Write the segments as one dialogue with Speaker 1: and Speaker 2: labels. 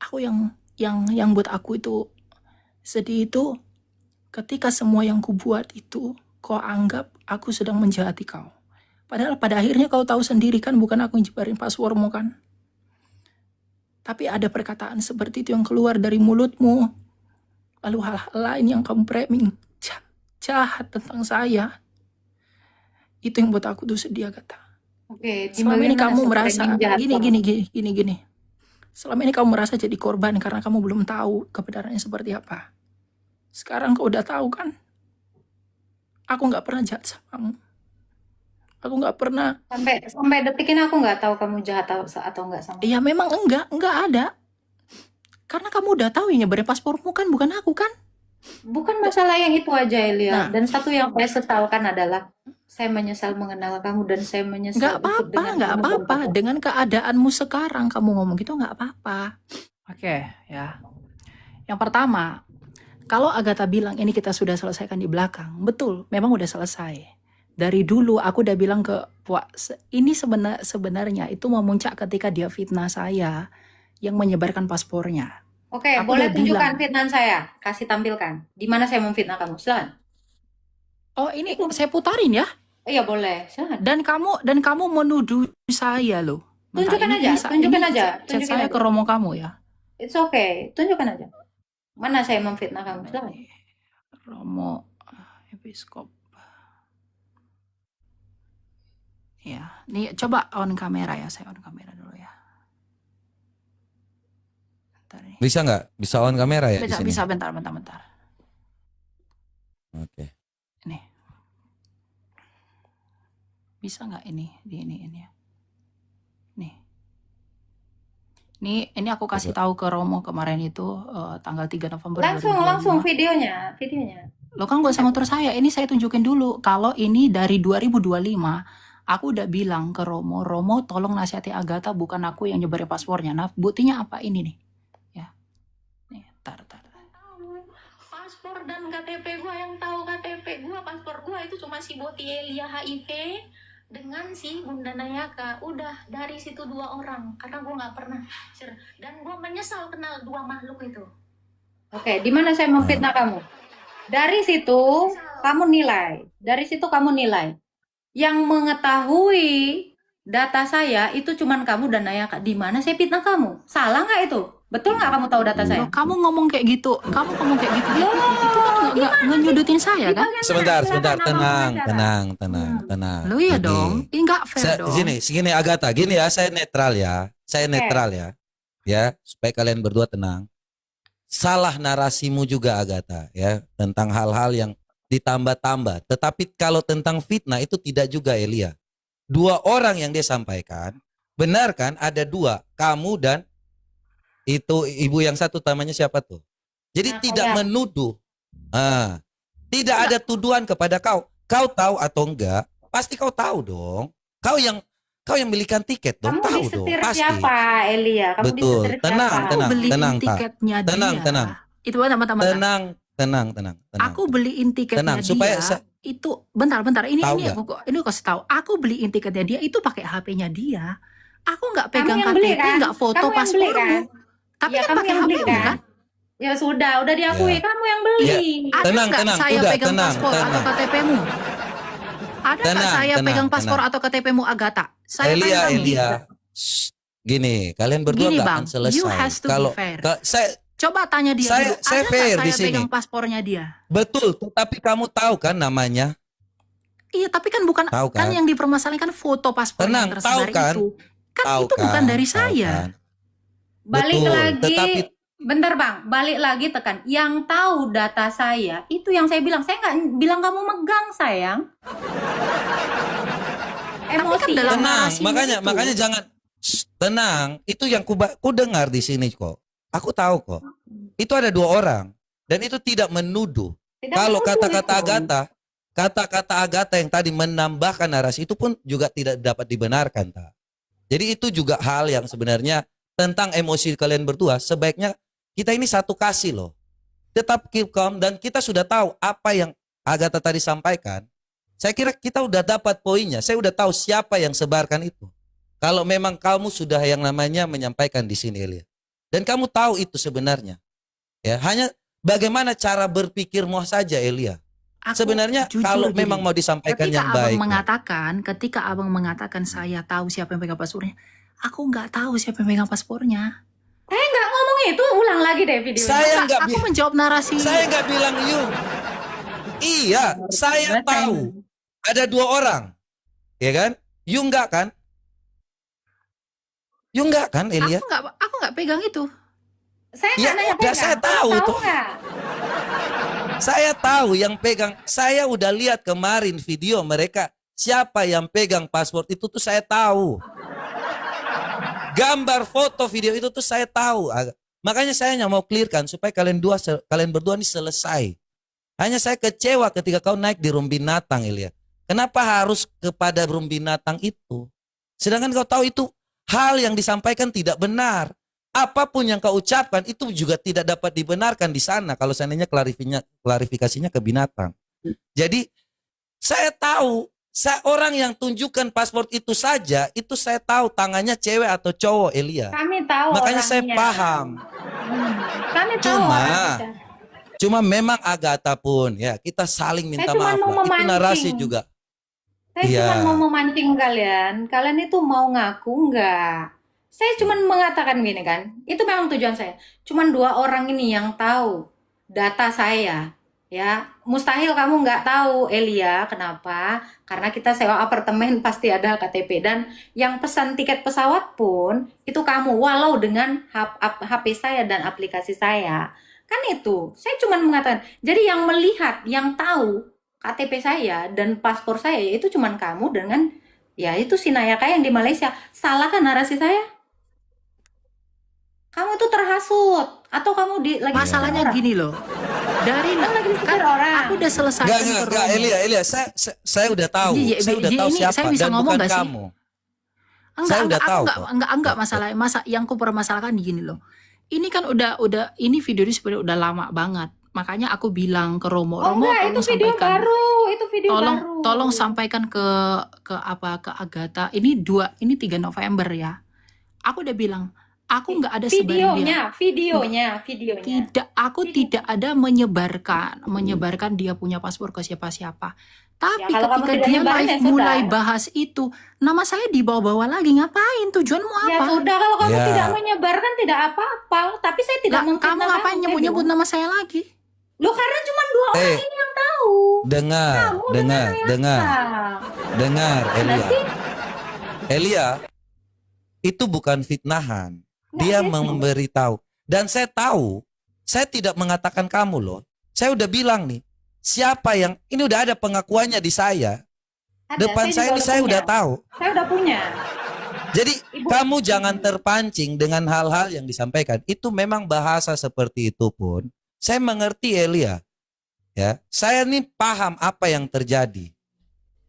Speaker 1: Aku yang buat aku itu sedih itu ketika semua yang kubuat itu kau anggap aku sedang menjahati kau. Padahal pada akhirnya kau tahu sendiri kan bukan aku yang nyebarin passwordmu kan. Tapi ada perkataan seperti itu yang keluar dari mulutmu. Lalu hal-hal lain yang kamu framing jahat tentang saya. Itu yang buat aku tuh sedih, Agatha.
Speaker 2: Oke, di
Speaker 1: Selama ini
Speaker 2: bagian mana
Speaker 1: kamu merasa
Speaker 2: framing jahat kamu?
Speaker 1: gini. Selama ini kamu merasa jadi korban karena kamu belum tahu kebenarannya seperti apa. Sekarang kau udah tahu kan? Aku nggak pernah jahat sama kamu. Aku nggak pernah.
Speaker 2: Sampai detik ini aku nggak tahu kamu jahat atau nggak sama.
Speaker 1: Ya memang enggak ada. Karena kamu udah tahu ya nyebarin paspormu kan bukan aku kan?
Speaker 2: Bukan masalah yang itu aja, Elia.
Speaker 1: Nah,
Speaker 2: Dan satu yang saya sesalkan adalah saya menyesal mengenal kamu dan saya menyesal ikut dengan
Speaker 1: nggak
Speaker 2: kamu
Speaker 1: apa-apa.
Speaker 2: kontak.
Speaker 1: Dengan keadaanmu sekarang kamu ngomong gitu nggak apa-apa.
Speaker 3: Oke, ya. Yang pertama,
Speaker 1: kalau Agatha bilang ini kita sudah selesaikan di belakang, betul, memang udah selesai. Dari dulu aku udah bilang ke Puak, ini sebenarnya itu memuncak ketika dia fitnah saya yang menyebarkan paspornya.
Speaker 2: Oke,
Speaker 1: Aku
Speaker 2: boleh
Speaker 1: udah
Speaker 2: tunjukkan
Speaker 1: bilang.
Speaker 2: fitnah saya. Kasih tampilkan. Di mana saya memfitnah kamu? Silakan.
Speaker 1: Oh, ini saya putarin ya.
Speaker 2: Iya, boleh. Silakan.
Speaker 1: Dan kamu menuduh saya loh. Bentar,
Speaker 2: Tunjukkan aja,
Speaker 1: chat
Speaker 2: tunjukin
Speaker 1: saya
Speaker 2: aja.
Speaker 1: ke Romo kamu ya.
Speaker 2: It's okay. Tunjukkan aja. Mana saya memfitnah kamu? Silakan.
Speaker 1: Romo Episkop. Ya, nih coba on kamera ya, saya on kamera dulu ya. Bentar nih.
Speaker 4: Bisa nggak? Bisa on kamera ya di sini?
Speaker 1: Bisa, bentar.
Speaker 4: Oke.
Speaker 1: Ini. Bisa nggak ini di ini ya? Nih. Ini aku kasih tahu ke Romo kemarin itu tanggal 3 November.
Speaker 2: Langsung videonya.
Speaker 1: Lo kan gak usah motor saya, ini saya tunjukin dulu. Kalau ini dari 2025, aku udah bilang ke Romo tolong nasihati Agatha, bukan aku yang nyebarin paspornya. Nah, buktinya apa ini nih? Ya. Nih, tar. Paspor dan KTP gua, yang tahu KTP gua, paspor gua itu cuma si Boti Elia HIV dengan si Bunda Nayaka. Udah dari situ 2 orang, karena gua nggak pernah dan gua menyesal kenal 2 makhluk itu.
Speaker 2: Oke, di mana saya memfitnah kamu? Dari situ kamu nilai. Yang mengetahui data saya itu cuman kamu dan Nayaka. Di mana saya fitnah kamu? Salah nggak itu? Betul nggak kamu tahu data saya?
Speaker 1: Loh, kamu ngomong kayak gitu. Itu kan nggak nyudutin saya kan?
Speaker 4: Sebentar, tenang.
Speaker 1: Lo ya dong, ini nggak fair dong.
Speaker 4: Segini Agatha, gini ya, saya netral ya. Ya, supaya kalian berdua tenang. Salah narasimu juga Agatha ya, tentang hal-hal yang ditambah-tambah. Tetapi kalau tentang fitnah itu tidak juga Elia. 2 orang yang dia sampaikan, benar kan? Ada 2, kamu dan itu ibu yang satu namanya siapa tuh? Jadi tidak menuduh. Tidak ada tuduhan kepada kau. Kau tahu atau enggak? Pasti kau tahu dong. Kau yang belikan tiket dong,
Speaker 2: kamu
Speaker 4: tahu dong. Pasti.
Speaker 2: Siapa, Elia? Kamu
Speaker 4: betul.
Speaker 1: Tenang. Tiketnya
Speaker 4: tenang.
Speaker 1: Itu teman-teman.
Speaker 4: Tenang.
Speaker 1: Aku beliin tiketnya
Speaker 4: supaya
Speaker 1: dia. Itu bentar. Ini aku kasih tahu. Aku beliin tiketnya dia itu pakai HP-nya dia. Aku nggak pegang KTP, nggak foto paspormu. Tapi kan pakai HP-mu kan?
Speaker 2: Ya udah diakui kamu yang beli.
Speaker 4: Ya.
Speaker 1: Tenang. Saya pegang paspor atau KTP-mu? Ada nggak saya pegang paspor atau KTP-mu, Agatha? Saya
Speaker 4: Elia. Gini, kalian berdua nggak akan selesai.
Speaker 1: You has to be fair. Coba tanya dia dulu.
Speaker 4: Saya fair di sini.
Speaker 1: Pegang paspornya dia.
Speaker 4: Betul, tapi kamu tahu kan namanya?
Speaker 1: Iya, tapi kan bukan kan yang dipermasalahkan foto paspor yang tersebar itu. Kan itu bukan dari saya.
Speaker 2: Balik lagi. Bentar Bang, balik lagi tekan. Yang tahu data saya, itu yang saya bilang. Saya nggak bilang kamu megang, sayang. Emosi.
Speaker 4: Tenang, makanya jangan tenang. Itu yang ku dengar di sini kok. Aku tahu kok. Itu ada 2 orang dan itu tidak menuduh. Kalau kata-kata Agatha yang tadi menambahkan narasi itu pun juga tidak dapat dibenarkan, ta. Jadi itu juga hal yang sebenarnya tentang emosi kalian berdua. Sebaiknya kita ini satu kasih loh. Tetap keep calm dan kita sudah tahu apa yang Agatha tadi sampaikan. Saya kira kita udah dapat poinnya. Saya udah tahu siapa yang sebarkan itu. Kalau memang kamu sudah yang namanya menyampaikan di sini, Elia. Dan kamu tahu itu sebenarnya. Ya, hanya bagaimana cara berpikirmu saja, Elia.
Speaker 1: Aku
Speaker 4: Sebenarnya
Speaker 1: jujur
Speaker 4: kalau
Speaker 1: gini,
Speaker 4: memang mau disampaikan
Speaker 1: ketika
Speaker 4: yang
Speaker 1: abang
Speaker 4: baik,
Speaker 1: ketika abang mengatakan saya tahu siapa yang pegang paspornya, aku nggak tahu siapa yang pegang paspornya.
Speaker 2: Saya nggak ngomong itu, ulang lagi deh videonya.
Speaker 4: saya nggak
Speaker 1: Aku menjawab narasi.
Speaker 4: saya nggak bilang you. Iya, saya tahu ada 2 orang, ya kan? You nggak kan? You nggak kan, Elia?
Speaker 1: Aku nggak pegang itu.
Speaker 2: Saya
Speaker 4: Ya
Speaker 2: nggak nanya
Speaker 4: udah,
Speaker 2: pegang.
Speaker 4: saya tahu
Speaker 2: Tahu
Speaker 4: itu.
Speaker 2: nggak?
Speaker 4: Saya tahu yang pegang. Saya udah lihat kemarin video mereka. Siapa yang pegang paspor itu tuh saya tahu. Gambar, foto, video itu tuh saya tahu. Makanya saya hanya mau clearkan supaya kalian berdua ini selesai. Hanya saya kecewa ketika kau naik di Rum Binatang, Elia. Kenapa harus kepada Rum Binatang itu? Sedangkan kau tahu itu hal yang disampaikan tidak benar. Apapun yang kau ucapkan itu juga tidak dapat dibenarkan di sana kalau seandainya klarifikasinya ke binatang. Jadi saya tahu orang yang tunjukkan paspor itu saja, itu saya tahu tangannya cewek atau cowok, Elia.
Speaker 2: Kami tahu.
Speaker 4: Makanya saya
Speaker 2: orangnya.
Speaker 4: paham.
Speaker 2: Kami tahu. orangnya.
Speaker 4: Cuma memang Agatha pun ya kita saling minta
Speaker 2: Saya cuma
Speaker 4: maaf
Speaker 2: mau
Speaker 4: lah. Itu
Speaker 2: memancing.
Speaker 4: narasi juga.
Speaker 2: Saya
Speaker 4: Iya.
Speaker 2: cuma mau memancing kalian. Kalian itu mau ngaku nggak? Saya cuma mengatakan gini kan. Itu memang tujuan saya. Cuman 2 orang ini yang tahu data saya. Ya, mustahil kamu nggak tahu, Elia. Kenapa? Karena kita sewa apartemen pasti ada KTP. Dan yang pesan tiket pesawat pun itu kamu. Walau dengan HP saya dan aplikasi saya. Kan itu. Saya cuma mengatakan. Jadi yang melihat, yang tahu KTP saya dan paspor saya itu cuman kamu dengan ya itu si Nayaka yang di Malaysia. Salah kan narasi saya? Kamu tuh terhasut atau kamu lagi
Speaker 1: Masalahnya
Speaker 2: disetir orang?
Speaker 1: gini loh. Dari
Speaker 2: Kamu lagi disetir orang.
Speaker 1: aku udah selesai.
Speaker 4: Enggak, Elia, saya udah tahu.
Speaker 1: Iya,
Speaker 4: Saya udah tahu
Speaker 1: ini
Speaker 4: siapa
Speaker 1: saya bisa
Speaker 4: dan
Speaker 1: ngomong
Speaker 4: bukan
Speaker 1: nggak sih?
Speaker 4: kamu. Saya udah tahu kok.
Speaker 1: Enggak masalah. Yang ku permasalahkan gini loh. Ini kan udah ini video ini sebenarnya udah lama banget. Makanya aku bilang ke Romo,
Speaker 2: Oh
Speaker 1: Romo
Speaker 2: enggak, itu
Speaker 1: tolong
Speaker 2: video
Speaker 1: sampaikan.
Speaker 2: baru. Itu video
Speaker 1: Tolong
Speaker 2: baru.
Speaker 1: tolong sampaikan ke Agatha. Ini 3 November ya. Aku udah bilang, aku nggak ada sebarin dia.
Speaker 2: Videonya.
Speaker 1: Tidak, aku tidak ada menyebarkan dia punya paspor ke siapa-siapa. Tapi
Speaker 2: Ya, kalau kamu
Speaker 1: ketika
Speaker 2: tidak
Speaker 1: dia
Speaker 2: nyebarin,
Speaker 1: live
Speaker 2: ya sudah.
Speaker 1: mulai bahas itu, nama saya dibawa-bawa lagi. Ngapain? Tujuanmu
Speaker 2: Ya
Speaker 1: apa?
Speaker 2: sudah, kalau kamu
Speaker 4: Ya.
Speaker 2: tidak menyebarkan tidak apa-apa. Tapi saya tidak
Speaker 1: Lah,
Speaker 2: memfitnah
Speaker 1: kamu ngapain nyebut-nyebut nama saya lagi?
Speaker 2: Loh, karena cuma 2 orang
Speaker 4: Eh,
Speaker 2: ini yang tahu.
Speaker 4: dengar,
Speaker 2: Kamu
Speaker 4: dengar,
Speaker 2: Nah,
Speaker 4: Elia.
Speaker 2: sih?
Speaker 4: Elia, itu bukan fitnahan.
Speaker 2: Nggak,
Speaker 4: Dia
Speaker 2: saya
Speaker 4: memberitahu. Dan saya tahu, saya tidak mengatakan kamu loh. Saya udah bilang nih, siapa yang, ini udah ada pengakuannya di saya.
Speaker 2: ada,
Speaker 4: Depan saya
Speaker 2: juga
Speaker 4: ini saya
Speaker 2: punya.
Speaker 4: udah tahu.
Speaker 2: Saya udah punya.
Speaker 4: Jadi
Speaker 2: Ibu-
Speaker 4: kamu jangan terpancing dengan hal-hal yang disampaikan. Itu memang bahasa seperti itu pun. Saya mengerti, Elia. Ya, saya nih paham apa yang terjadi.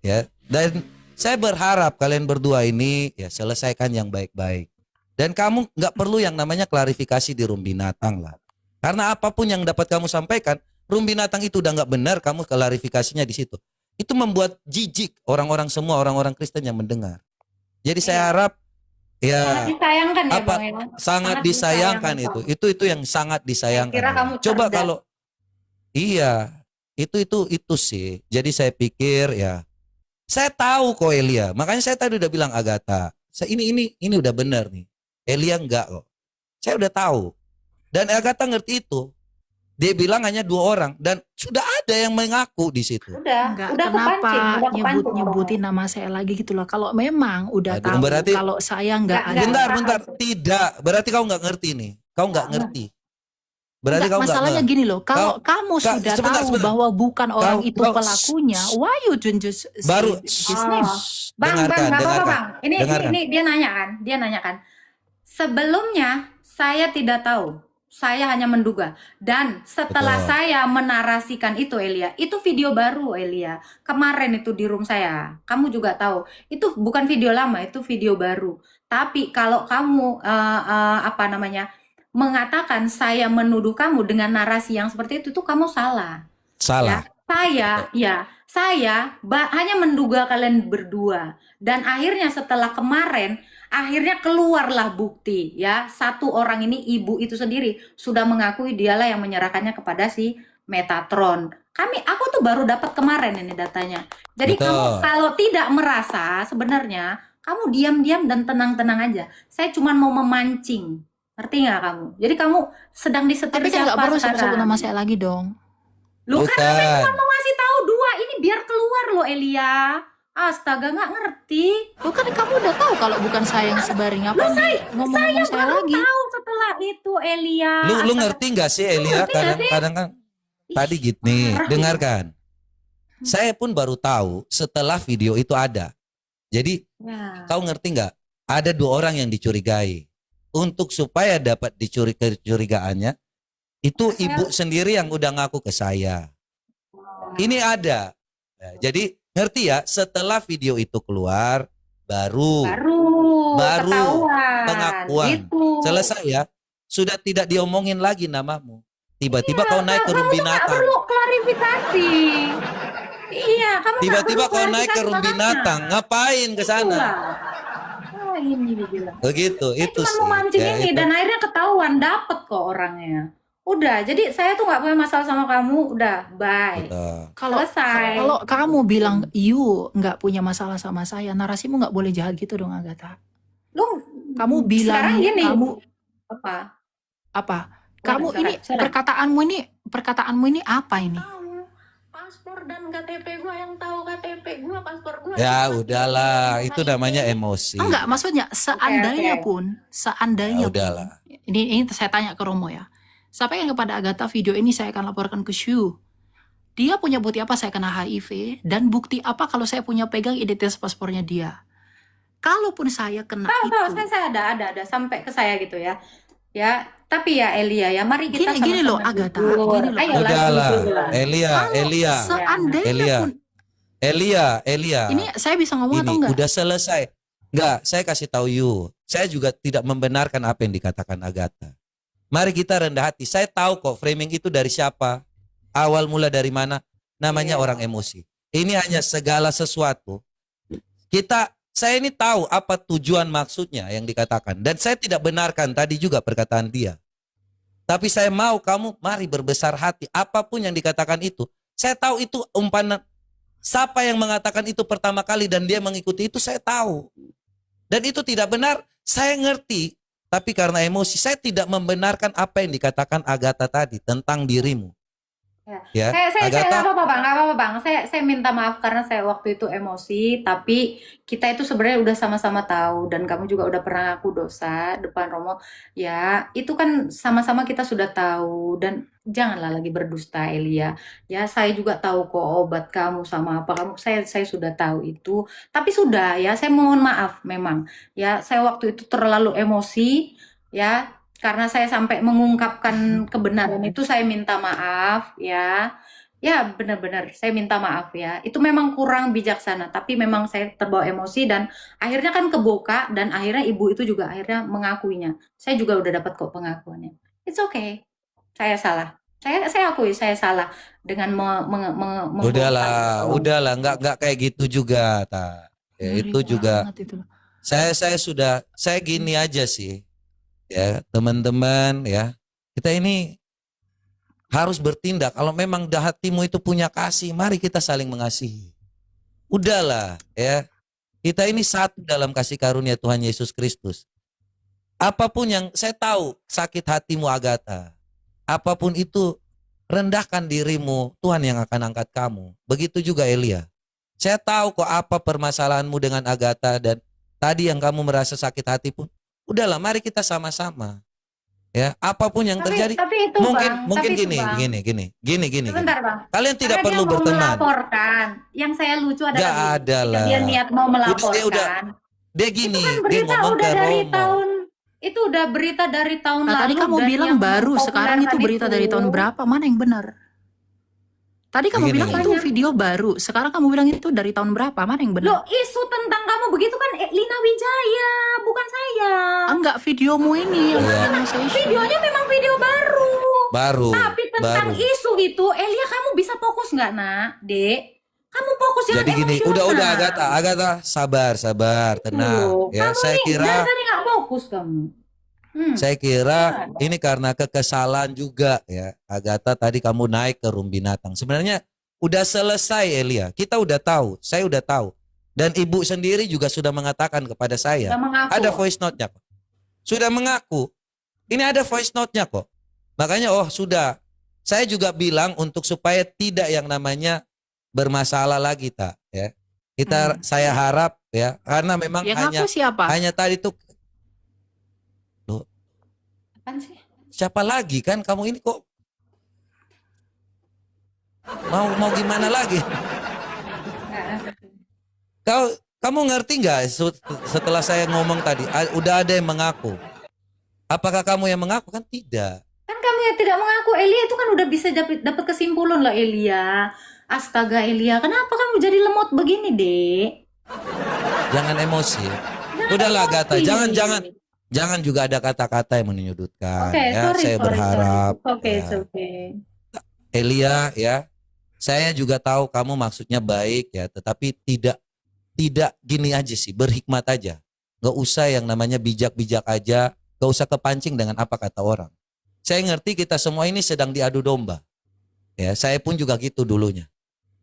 Speaker 4: Ya, dan saya berharap kalian berdua ini ya selesaikan yang baik-baik. Dan kamu nggak perlu yang namanya klarifikasi di Rum Binatang lah. Karena apapun yang dapat kamu sampaikan, Rum Binatang itu udah nggak benar, kamu klarifikasinya di situ. Itu membuat jijik orang-orang semua, orang-orang Kristen yang mendengar. Jadi saya harap
Speaker 2: Sangat
Speaker 4: ya
Speaker 2: disayangkan ya,
Speaker 4: apa
Speaker 2: Bang ya.
Speaker 4: sangat disayangkan itu. Itu yang sangat disayangkan.
Speaker 2: Kira kamu
Speaker 4: Coba
Speaker 2: cerdas.
Speaker 4: kalau iya, itu sih. Jadi saya pikir ya saya tahu kok Elia. Makanya saya tadi udah bilang Agatha, saya ini udah benar nih. Elia enggak kok. Saya udah tahu. Dan Agatha ngerti itu. Dia bilang hanya 2 orang dan sudah ada yang mengaku di situ.
Speaker 1: Enggak,
Speaker 2: Udah
Speaker 1: kenapa
Speaker 2: kepancing.
Speaker 1: nyebut-nyebutin nama saya lagi gitu loh. Kalau memang udah
Speaker 4: Aduh,
Speaker 1: tahu
Speaker 4: berarti-
Speaker 1: kalau saya nggak ada.
Speaker 4: Bentar. Tidak. Berarti kau nggak ngerti nih. Kau nggak ngerti. Berarti
Speaker 1: Enggak,
Speaker 4: kau nggak
Speaker 1: masalahnya
Speaker 4: ngerti.
Speaker 1: gini loh, kalau kamu sudah
Speaker 4: sebentar,
Speaker 1: tahu
Speaker 4: sebentar.
Speaker 1: bahwa bukan orang itu
Speaker 4: kau-
Speaker 1: pelakunya, why you don't just say
Speaker 4: Baru
Speaker 1: his
Speaker 2: Oh.
Speaker 1: name?
Speaker 2: Bang,
Speaker 4: dengarkan,
Speaker 2: nggak apa-apa,
Speaker 4: dengarkan.
Speaker 2: Bang. Ini
Speaker 4: Dengarkan.
Speaker 2: dia nanya kan. Sebelumnya saya tidak tahu. Saya hanya menduga. Dan setelah
Speaker 4: Betul.
Speaker 2: saya menarasikan itu, Elia, itu video baru, Elia. Kemarin itu di room saya. Kamu juga tahu. Itu bukan video lama, itu video baru. Tapi kalau kamu mengatakan saya menuduh kamu dengan narasi yang seperti itu, tuh kamu salah.
Speaker 4: Salah.
Speaker 2: Saya hanya menduga kalian berdua. Dan akhirnya setelah kemarin Akhirnya keluarlah bukti ya. Satu orang ini, ibu itu sendiri sudah mengakui dialah yang menyerahkannya kepada si Metatron. Aku tuh baru dapat kemarin ini datanya. Jadi kamu
Speaker 4: Betul.
Speaker 2: kalau tidak merasa, sebenarnya kamu diam-diam dan tenang-tenang aja. Saya cuma mau memancing. Ngerti nggak kamu? Jadi kamu sedang disetir
Speaker 1: Tapi kan nggak
Speaker 2: siapa
Speaker 1: perlu sebut
Speaker 2: sekarang?
Speaker 1: nama saya lagi dong.
Speaker 2: Lu karena saya
Speaker 4: Bukan.
Speaker 2: cuma mau ngasih tahu dua ini biar keluar lo Elia. Astaga, nggak ngerti.
Speaker 1: Lo kan kamu udah tahu kalau bukan saya yang sebaring, apa ngomong-ngomong saya
Speaker 2: Baru
Speaker 1: lagi?
Speaker 2: tahu setelah itu Elia.
Speaker 4: Lu
Speaker 2: Astaga.
Speaker 4: ngerti nggak sih Elia?
Speaker 2: ngerti nggak sih?
Speaker 4: Kadang-kadang kan tadi gini,
Speaker 2: parah.
Speaker 4: dengarkan. Saya pun baru tahu setelah video itu ada. Jadi
Speaker 2: Ya.
Speaker 4: kau ngerti nggak? Ada 2 orang yang dicurigai. Untuk supaya dapat kecurigaannya, itu ibu sendiri yang udah ngaku ke saya. Ini ada. Nah, jadi ngerti ya? Setelah video itu keluar, baru Baru
Speaker 2: ketahuan.
Speaker 4: pengakuan.
Speaker 2: Gitu.
Speaker 4: selesai ya. Sudah tidak diomongin lagi namamu. Tiba-tiba kau naik ke
Speaker 2: Kamu
Speaker 4: rumah
Speaker 2: nggak
Speaker 4: binatang.
Speaker 2: perlu klarifikasi. Iya, kamu nggak
Speaker 4: Tiba-tiba
Speaker 2: perlu
Speaker 4: kau naik ke
Speaker 2: klarifikasi
Speaker 4: rumah
Speaker 2: makanya.
Speaker 4: binatang. Ngapain ke sana?
Speaker 2: Itulah. Ini dibilang.
Speaker 4: Begitu,
Speaker 2: Saya
Speaker 4: itu
Speaker 2: cuma
Speaker 4: sih.
Speaker 2: mau mancing
Speaker 4: Ya,
Speaker 2: ini
Speaker 4: itu.
Speaker 2: dan akhirnya ketahuan dapet kok orangnya. Udah, jadi saya tuh nggak punya masalah sama kamu. Udah, bye.
Speaker 4: Betul.
Speaker 1: Kalau
Speaker 2: Selesai.
Speaker 1: kalau kamu bilang you nggak punya masalah sama saya, narasimu nggak boleh jahat gitu dong, Agatha.
Speaker 2: Lu
Speaker 1: Kamu
Speaker 2: sekarang
Speaker 1: bilang
Speaker 2: gini.
Speaker 1: kamu
Speaker 2: Apa?
Speaker 1: apa? Kamu
Speaker 2: Silakan,
Speaker 1: ini
Speaker 2: silakan.
Speaker 1: perkataanmu ini apa ini?
Speaker 5: Paspor dan KTP gua, yang tahu KTP gua, paspor gua.
Speaker 4: Ya udahlah, itu namanya emosi.
Speaker 1: Enggak, maksudnya seandainya
Speaker 2: oke.
Speaker 1: pun,
Speaker 4: Ya
Speaker 1: seandainya pun,
Speaker 4: udahlah.
Speaker 1: ini saya tanya ke Romo ya. Sampaikan kepada Agatha, video ini saya akan laporkan ke Shu. Dia punya bukti apa saya kena HIV, dan bukti apa kalau saya punya pegang identitas paspornya dia. Kalaupun saya kena
Speaker 2: Tahu,
Speaker 1: itu,
Speaker 2: saya ada sampai ke saya gitu ya. Ya, tapi ya Elia ya, mari kita
Speaker 1: Gini loh,
Speaker 2: sama-sama
Speaker 1: Agatha,
Speaker 2: jujur.
Speaker 1: gini loh.
Speaker 2: Ayolah,
Speaker 4: Udahlah,
Speaker 2: jujur lah.
Speaker 4: Elia,
Speaker 1: kalau
Speaker 4: Elia,
Speaker 1: seandainya
Speaker 4: Elia.
Speaker 1: pun,
Speaker 4: Elia.
Speaker 1: ini saya bisa ngomong atau
Speaker 4: Ini
Speaker 1: enggak?
Speaker 4: udah selesai. Enggak, saya kasih tahu you. Saya juga tidak membenarkan apa yang dikatakan Agatha. Mari kita rendah hati. Saya tahu kok framing itu dari siapa. Awal mula dari mana. Namanya
Speaker 2: Iya.
Speaker 4: orang emosi. Ini hanya segala sesuatu. Saya ini tahu apa tujuan maksudnya yang dikatakan. Dan saya tidak benarkan tadi juga perkataan dia. Tapi saya mau kamu mari berbesar hati. Apapun yang dikatakan itu. Saya tahu itu umpan. Siapa yang mengatakan itu pertama kali dan dia mengikuti itu saya tahu. Dan itu tidak benar. Saya ngerti. Tapi karena emosi saya tidak membenarkan apa yang dikatakan Agatha tadi tentang dirimu. Ya,
Speaker 2: Saya
Speaker 4: Agatha.
Speaker 2: nggak apa-apa bang. Saya minta maaf karena saya waktu itu emosi. Tapi kita itu sebenarnya udah sama-sama tahu dan kamu juga udah pernah ngaku dosa depan Romo. Ya, itu kan sama-sama kita sudah tahu dan janganlah lagi berdusta Elia. Ya, saya juga tahu kok obat kamu sama apa kamu. Saya sudah tahu itu. Tapi sudah ya, saya mohon maaf memang. Ya, saya waktu itu terlalu emosi. Ya. Karena saya sampai mengungkapkan kebenaran itu saya minta maaf ya. Ya benar-benar saya minta maaf ya. Itu memang kurang bijaksana tapi memang saya terbawa emosi dan akhirnya kan kebuka dan akhirnya ibu itu juga akhirnya mengakuinya. Saya juga udah dapat kok pengakuannya. It's okay. Saya salah. Saya akui saya salah dengan
Speaker 4: Udahlah, nggak kayak gitu juga, Ta. Ya,
Speaker 1: Ngeri
Speaker 4: itu juga
Speaker 1: banget itu.
Speaker 4: saya gini aja sih. Ya, teman-teman ya. Kita ini harus bertindak. Kalau memang hatimu itu punya kasih, mari kita saling mengasihi. Udahlah, ya. Kita ini satu dalam kasih karunia Tuhan Yesus Kristus. Apapun yang saya tahu sakit hatimu Agatha. Apapun itu rendahkan dirimu, Tuhan yang akan angkat kamu. Begitu juga Elia. Saya tahu kok apa permasalahanmu dengan Agatha dan tadi yang kamu merasa sakit hati pun. Udahlah, mari kita sama-sama. Ya, apapun yang terjadi.
Speaker 2: Tapi itu
Speaker 4: Mungkin
Speaker 2: Bang,
Speaker 4: gini.
Speaker 2: Sebentar Bang.
Speaker 4: Kalian tidak
Speaker 2: Karena
Speaker 4: perlu
Speaker 2: dia mau
Speaker 4: berteman.
Speaker 2: melaporkan. Yang saya lucu adalah
Speaker 4: Gak
Speaker 2: gini,
Speaker 4: ada
Speaker 2: ketika
Speaker 4: lah.
Speaker 2: dia niat mau melaporkan.
Speaker 4: Dia gini,
Speaker 2: Itu kan
Speaker 4: dia
Speaker 2: berita
Speaker 4: ngomong
Speaker 2: udah
Speaker 4: ke
Speaker 2: dari
Speaker 4: Romo.
Speaker 2: tahun itu udah berita dari tahun
Speaker 1: Nah,
Speaker 2: lalu.
Speaker 1: tadi kamu
Speaker 2: dan
Speaker 1: bilang
Speaker 2: yang
Speaker 1: baru, sekarang itu
Speaker 2: mempopulerkan
Speaker 1: berita dari tahun berapa? Mana yang benar? Tadi kamu
Speaker 4: Begini.
Speaker 1: bilang itu video baru, sekarang kamu bilang itu dari tahun berapa? Mana yang benar?
Speaker 2: Loh, isu tentang kamu begitu kan Lina Wijaya, bukan saya.
Speaker 1: Enggak, videomu ini yang
Speaker 4: Iya.
Speaker 1: yang saya share.
Speaker 2: Videonya memang video baru.
Speaker 4: Baru.
Speaker 2: Tapi tentang
Speaker 4: baru.
Speaker 2: isu itu, Elia kamu bisa fokus nggak nak, Dek? Kamu fokus yang
Speaker 4: Jadi gini, udah
Speaker 2: emosional.
Speaker 4: Agatha, sabar, tenang.
Speaker 2: Loh,
Speaker 4: Ya,
Speaker 2: kamu nih dari tadi nggak fokus kamu.
Speaker 4: saya kira
Speaker 2: Gimana?
Speaker 4: ini karena kekesalan juga ya. Agatha tadi kamu naik ke room binatang. Sebenarnya udah selesai Elia. Kita udah tahu, saya udah tahu. Dan ibu sendiri juga sudah mengatakan kepada saya,
Speaker 2: Udah mengaku.
Speaker 4: ada voice note-nya kok. Sudah mengaku. Ini ada voice note-nya kok. Makanya sudah. Saya juga bilang untuk supaya tidak yang namanya bermasalah lagi tak ya. Saya harap ya karena memang
Speaker 3: Yang ngaku siapa?
Speaker 4: hanya tadi tuh
Speaker 2: Apaan sih?
Speaker 4: siapa lagi kan kamu ini kok mau gimana lagi? Kamu ngerti nggak setelah saya ngomong tadi udah ada yang mengaku. Apakah kamu yang mengaku? Kan tidak.
Speaker 2: Kan kamu yang tidak mengaku. Elia itu kan udah bisa dapat kesimpulan lah Elia. Astaga Elia, kenapa kamu jadi lemot begini, Dek?
Speaker 4: Jangan emosi.
Speaker 2: Jangan
Speaker 4: Udahlah
Speaker 2: emosi.
Speaker 4: Gata, jangan juga ada kata-kata yang menyudutkan.
Speaker 2: Oke,
Speaker 4: Ya, saya berharap.
Speaker 2: Oke,
Speaker 4: ya.
Speaker 2: it's okay.
Speaker 4: Elia ya, saya juga tahu kamu maksudnya baik ya, tetapi tidak gini aja sih, berhikmat aja. Gak usah yang namanya bijak-bijak aja, gak usah kepancing dengan apa kata orang. Saya ngerti kita semua ini sedang diadu domba. Ya, saya pun juga gitu dulunya.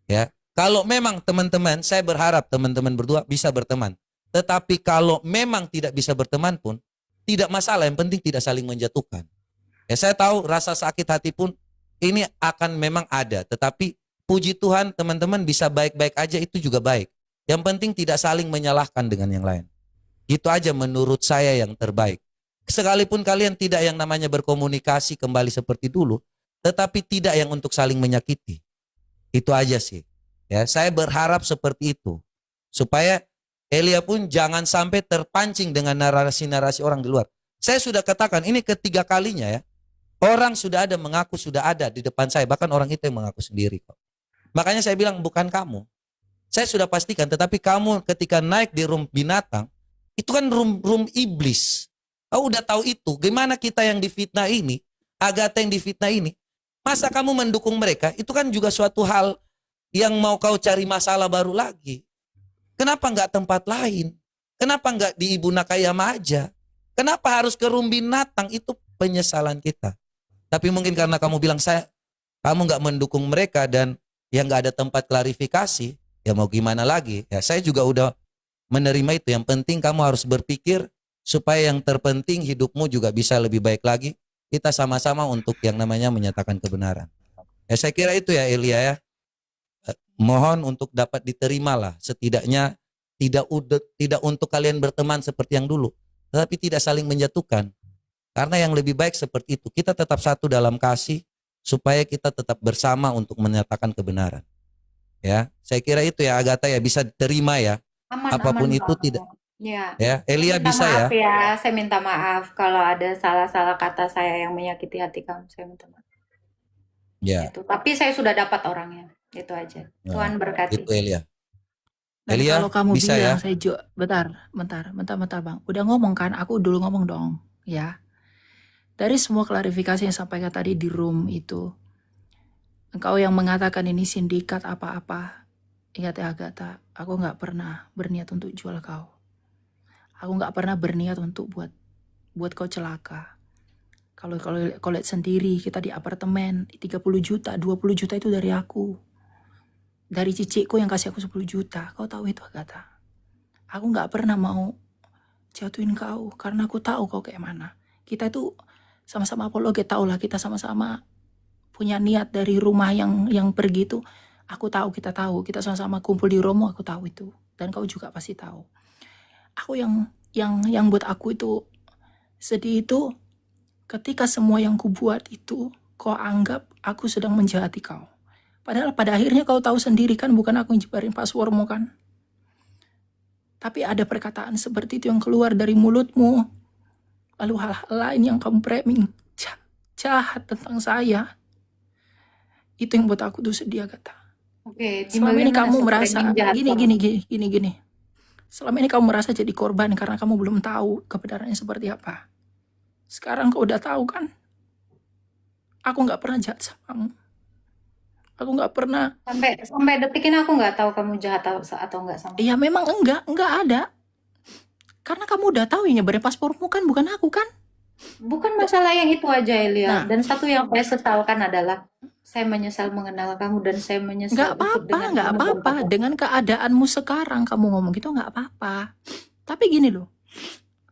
Speaker 4: Ya, kalau memang teman-teman, saya berharap teman-teman berdua bisa berteman. Tetapi kalau memang tidak bisa berteman pun, tidak masalah, yang penting tidak saling menjatuhkan. Ya, saya tahu rasa sakit hati pun ini akan memang ada, tetapi puji Tuhan teman-teman bisa baik-baik aja, itu juga baik. Yang penting tidak saling menyalahkan dengan yang lain. Itu aja menurut saya yang terbaik. Sekalipun kalian tidak yang namanya berkomunikasi kembali seperti dulu, tetapi tidak yang untuk saling menyakiti. Itu aja sih. Ya, saya berharap seperti itu. Supaya Elia pun jangan sampai terpancing dengan narasi-narasi orang di luar. Saya sudah katakan ini ketiga kalinya ya. Orang sudah ada mengaku sudah ada di depan saya. Bahkan orang itu yang mengaku sendiri kok. Makanya saya bilang bukan kamu. Saya sudah pastikan, tetapi kamu ketika naik di room binatang, itu kan room iblis. Kau udah tahu itu. Gimana kita yang difitnah ini, Agatha yang difitnah ini, masa kamu mendukung mereka? Itu kan juga suatu hal yang mau kau cari masalah baru lagi. Kenapa nggak tempat lain? Kenapa nggak di Ibu Nakayama aja? Kenapa harus ke room binatang? Itu penyesalan kita. Tapi mungkin karena kamu bilang kamu nggak mendukung mereka dan yang nggak ada tempat klarifikasi, ya mau gimana lagi? Ya saya juga udah menerima itu. Yang penting kamu harus berpikir supaya yang terpenting hidupmu juga bisa lebih baik lagi. Kita sama-sama untuk yang namanya menyatakan kebenaran. Ya saya kira itu ya Elia ya. Mohon untuk dapat diterima lah. Setidaknya tidak untuk kalian berteman seperti yang dulu, tetapi tidak saling menjatuhkan. Karena yang lebih baik seperti itu. Kita tetap satu dalam kasih supaya kita tetap bersama untuk menyatakan kebenaran. Ya, saya kira itu ya Agatha ya bisa diterima ya. Apapun itu
Speaker 2: Pak.
Speaker 4: tidak.
Speaker 2: Ya.
Speaker 4: Ya, Elia
Speaker 2: Minta
Speaker 4: bisa
Speaker 2: maaf
Speaker 4: ya.
Speaker 2: ya. Saya minta maaf kalau ada salah-salah kata saya yang menyakiti hati kamu. Saya minta maaf.
Speaker 4: Ya.
Speaker 2: Itu. Tapi saya sudah dapat orangnya. Itu aja. Tuhan berkati.
Speaker 4: Itu Elia.
Speaker 3: Dan
Speaker 4: Elia
Speaker 3: kalau kamu
Speaker 4: bisa
Speaker 3: bilang,
Speaker 4: ya.
Speaker 3: saya bentar Bang. Udah ngomong kan? Aku dulu ngomong dong, ya. Dari semua klarifikasi yang sampaikan tadi di room itu, engkau yang mengatakan ini sindikat apa-apa. Ingat ya Agatha, aku nggak pernah berniat untuk jual kau. Aku nggak pernah berniat untuk buat kau celaka. Kalau lihat sendiri, kita di apartemen 30 juta, 20 juta itu dari aku. Dari cicikku yang kasih aku 10 juta. Kau tahu itu Agatha. Aku nggak pernah mau jatuhin kau karena aku tahu kau kayak mana. Kita itu sama-sama apologet, tahu lah kita sama-sama punya niat dari rumah yang pergi itu. Aku tahu, kita sama-sama kumpul di Romo, aku tahu itu. Dan kau juga pasti tahu. Aku yang buat aku itu sedih itu ketika semua yang kubuat itu kau anggap aku sedang menjahati kau. Padahal pada akhirnya kau tahu sendiri kan bukan aku yang jebarin passwordmu kan. Tapi ada perkataan seperti itu yang keluar dari mulutmu. Lalu hal-hal lain yang kamu framing jahat tentang saya. Itu yang buat aku tuh sedih Agatha.
Speaker 2: Oke,
Speaker 3: Selama ini kamu
Speaker 2: gimana
Speaker 3: merasa
Speaker 2: framing jahat kamu?
Speaker 3: gini. Selama ini kamu merasa jadi korban karena kamu belum tahu kebenarannya seperti apa. Sekarang kau udah tahu kan? Aku gak pernah jahat sama kamu. Aku nggak pernah.
Speaker 2: Sampai sampai detik ini aku nggak tahu kamu jahat atau nggak sama.
Speaker 3: Ya memang enggak ada. Karena kamu udah tahu ya nyebarin paspormu kan bukan aku kan.
Speaker 2: Bukan masalah yang itu aja, Elia.
Speaker 3: Nah.
Speaker 2: Dan satu yang saya sesalkan adalah saya menyesal mengenal kamu dan saya menyesal
Speaker 3: Nggak
Speaker 2: ikut
Speaker 3: apa-apa,
Speaker 2: dengan
Speaker 3: nggak
Speaker 2: kamu
Speaker 3: apa-apa.
Speaker 2: bertobat.
Speaker 3: Dengan keadaanmu sekarang kamu ngomong gitu nggak apa-apa. Tapi gini loh,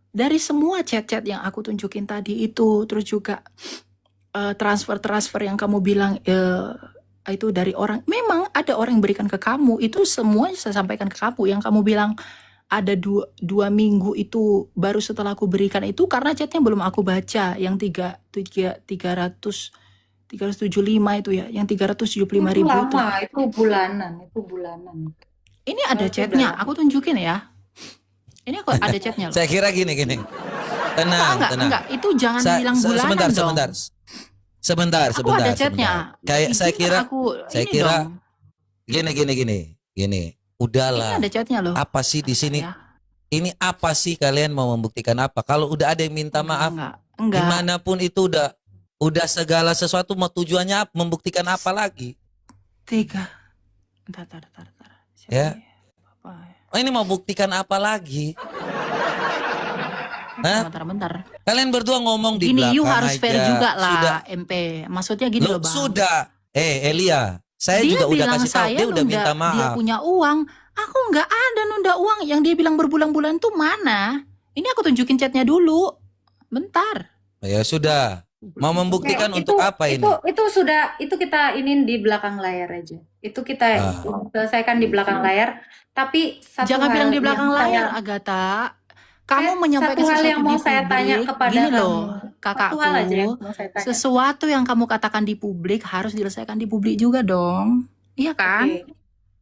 Speaker 3: dari semua chat-chat yang aku tunjukin tadi itu, terus juga transfer-transfer yang kamu bilang itu dari orang, memang ada orang yang berikan ke kamu, itu semua saya sampaikan ke kamu. Yang kamu bilang ada dua minggu itu baru setelah aku berikan itu karena chatnya belum aku baca, yang 375 itu ya, yang 375
Speaker 2: Itu
Speaker 3: ribu itu.
Speaker 2: lama, itu bulanan.
Speaker 3: Ini ada
Speaker 2: Oh, itu
Speaker 3: chatnya,
Speaker 2: udah.
Speaker 3: aku tunjukin ya. Ini aku ada chatnya loh.
Speaker 4: Saya kira gini. Tenang.
Speaker 3: Enggak, itu jangan bilang bulanan dong.
Speaker 4: Sebentar.
Speaker 3: Aku ada chatnya.
Speaker 4: Kayak saya kira
Speaker 3: ini dong.
Speaker 4: gini.
Speaker 3: Ini
Speaker 4: Udahlah.
Speaker 3: ada chatnya loh.
Speaker 4: Apa sih di sini?
Speaker 3: Ya,
Speaker 4: Ini apa sih kalian mau membuktikan apa? Kalau udah ada yang minta maaf,
Speaker 3: enggak.
Speaker 4: dimanapun itu udah segala sesuatu mau tujuannya membuktikan apa lagi?
Speaker 3: 3. Bentar. Siapa
Speaker 4: Ya.
Speaker 3: ini? Apa ya?
Speaker 4: Oh, ini mau buktikan apa lagi? Hah?
Speaker 3: Bentar.
Speaker 4: Kalian berdua ngomong di
Speaker 3: Gini,
Speaker 4: belakang
Speaker 3: you harus
Speaker 4: aja.
Speaker 3: fair juga lah,
Speaker 4: Sudah.
Speaker 3: MP. Maksudnya gini loh, Bang.
Speaker 4: Sudah. Elia, saya
Speaker 3: Dia
Speaker 4: juga udah
Speaker 3: bilang
Speaker 4: kasih tahu,
Speaker 3: saya
Speaker 4: dia udah
Speaker 3: nunda,
Speaker 4: minta
Speaker 3: dia
Speaker 4: maaf.
Speaker 3: punya uang. Aku nggak ada nunda uang. Yang dia bilang berbulan-bulan tuh mana? Ini aku tunjukin chatnya dulu. Bentar.
Speaker 4: Ya sudah. Mau membuktikan
Speaker 2: Oke,
Speaker 4: untuk apa ini?
Speaker 2: Itu sudah, itu kita ini di belakang layar aja. Itu kita selesaikan di belakang layar. Tapi
Speaker 3: Jangan bilang di belakang
Speaker 2: yang
Speaker 3: layar,
Speaker 2: saya-
Speaker 3: Agatha. Kamu menyampaikan
Speaker 2: satu hal
Speaker 3: sesuatu
Speaker 2: yang mau
Speaker 3: di
Speaker 2: saya tanya
Speaker 3: publik.
Speaker 2: kepada
Speaker 3: Gini
Speaker 2: kamu.
Speaker 3: loh,
Speaker 2: Satu hal aja yang
Speaker 3: kakakku.
Speaker 2: mau saya tanya.
Speaker 3: Sesuatu yang kamu katakan di publik harus diselesaikan di publik juga dong. Iya kan?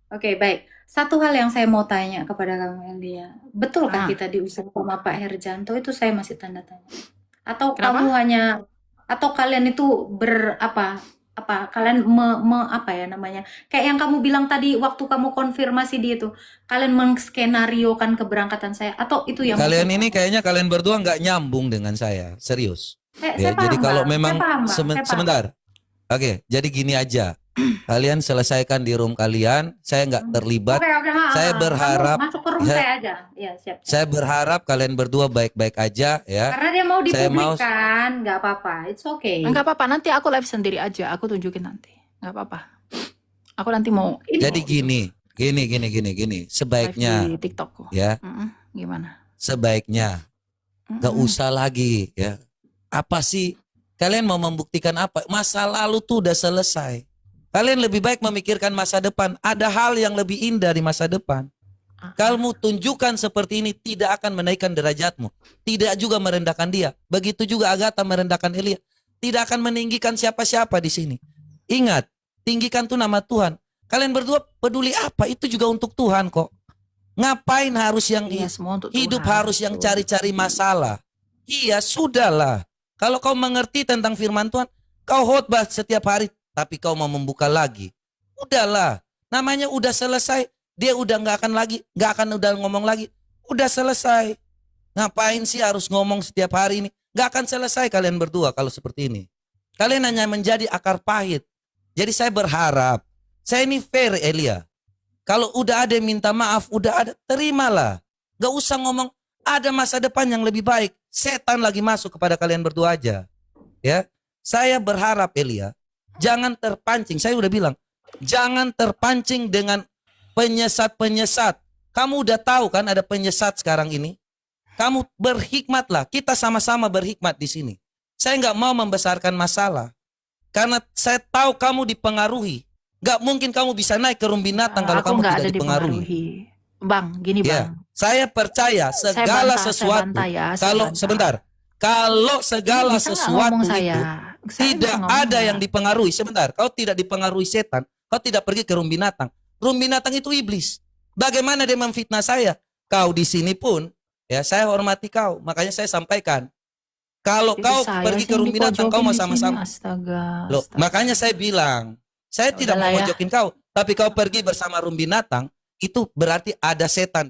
Speaker 2: Oke, baik. Satu hal yang saya mau tanya kepada kamu, Elia. Betulkah kita diusir sama Pak Herjanto? Itu saya masih tanda tanya. Atau
Speaker 3: Kenapa?
Speaker 2: kamu hanya, atau kalian itu kalian apa ya namanya? Kayak yang kamu bilang tadi waktu kamu konfirmasi di itu, kalian menskenariokan keberangkatan saya, atau itu yang
Speaker 4: Kalian ini kayaknya kalian berdua nggak nyambung dengan saya, serius.
Speaker 2: Saya
Speaker 4: Jadi
Speaker 2: paham,
Speaker 4: kalau
Speaker 2: Bang.
Speaker 4: memang
Speaker 2: Saya paham, Bang. Saya paham.
Speaker 4: sebentar. Oke, jadi gini aja. Kalian selesaikan di room kalian, saya nggak terlibat.
Speaker 2: Oke,
Speaker 4: Saya
Speaker 2: kamu
Speaker 4: berharap
Speaker 2: masuk ke room
Speaker 4: ya,
Speaker 2: saya aja. Iya, siap.
Speaker 4: Saya berharap kalian berdua baik-baik aja ya.
Speaker 2: Karena dia mau
Speaker 4: Saya mau-
Speaker 2: dipublikkan, nggak apa-apa. It's okay.
Speaker 3: Enggak apa-apa, nanti aku live sendiri aja. Aku tunjukin nanti. Enggak apa-apa. Aku nanti mau
Speaker 4: Jadi gini.
Speaker 3: live
Speaker 4: Sebaiknya
Speaker 3: di TikTokku.
Speaker 4: ya,
Speaker 3: Gimana?
Speaker 4: sebaiknya nggak usah lagi ya. Apa sih kalian mau membuktikan apa? Masa lalu tuh udah selesai. Kalian lebih baik memikirkan masa depan. Ada hal yang lebih indah di masa depan. Kamu tunjukkan seperti ini tidak akan menaikkan derajatmu. Tidak juga merendahkan dia. Begitu juga Agatha merendahkan Elia. Tidak akan meninggikan siapa-siapa di sini. Ingat, tinggikan tuh nama Tuhan. Kalian berdua peduli apa? Itu juga untuk Tuhan kok. Ngapain harus yang
Speaker 3: Iya, semua untuk
Speaker 4: hidup
Speaker 3: Tuhan.
Speaker 4: harus yang cari-cari masalah? Iya, sudahlah. Kalau kau mengerti tentang firman Tuhan, kau khotbah setiap hari, tapi kau mau membuka lagi. Udahlah, namanya udah selesai. Dia udah nggak akan udah ngomong lagi. Udah selesai. Ngapain sih harus ngomong setiap hari ini? Nggak akan selesai kalian berdua kalau seperti ini. Kalian hanya menjadi akar pahit. Jadi saya berharap, saya ini fair Elia. Kalau udah ada yang minta maaf, udah ada, terimalah. Gak usah ngomong, ada masa depan yang lebih baik. Setan lagi masuk kepada kalian berdua aja. Ya, saya berharap Elia, jangan terpancing. Saya udah bilang, jangan terpancing dengan penyesat-penyesat. Kamu udah tahu kan ada penyesat sekarang ini. Kamu berhikmatlah. Kita sama-sama berhikmat di sini. Saya nggak mau membesarkan masalah. Karena saya tahu kamu dipengaruhi. Gak mungkin kamu bisa naik ke room binatang kalau
Speaker 3: Aku
Speaker 4: kamu
Speaker 3: nggak
Speaker 4: tidak
Speaker 3: ada
Speaker 4: dipengaruhi.
Speaker 3: Bang, gini
Speaker 4: Ya,
Speaker 3: Bang.
Speaker 4: saya percaya segala sesuatu. Sebentar. Kalau segala
Speaker 3: Bisa nggak
Speaker 4: sesuatu
Speaker 3: ngomong
Speaker 4: itu
Speaker 3: Saya
Speaker 4: tidak
Speaker 3: bisa ngomong
Speaker 4: ada
Speaker 3: nggak?
Speaker 4: yang dipengaruhi. Sebentar, kau tidak dipengaruhi setan. Kau tidak pergi ke room binatang. Room binatang itu iblis. Bagaimana dia memfitnah saya? Kau di sini pun, ya saya hormati kau. Makanya saya sampaikan. Kalau
Speaker 3: Itu
Speaker 4: kau
Speaker 3: saya
Speaker 4: pergi
Speaker 3: sih
Speaker 4: ke room
Speaker 3: yang
Speaker 4: binatang, kau mau
Speaker 3: dipojokin di sini.
Speaker 4: sama-sama.
Speaker 3: Astaga.
Speaker 4: Loh,
Speaker 3: astaga.
Speaker 4: makanya saya bilang, saya tidak
Speaker 3: Udahlah
Speaker 4: mau
Speaker 3: ya.
Speaker 4: mojokin kau. Tapi kau pergi bersama room binatang, itu berarti ada setan.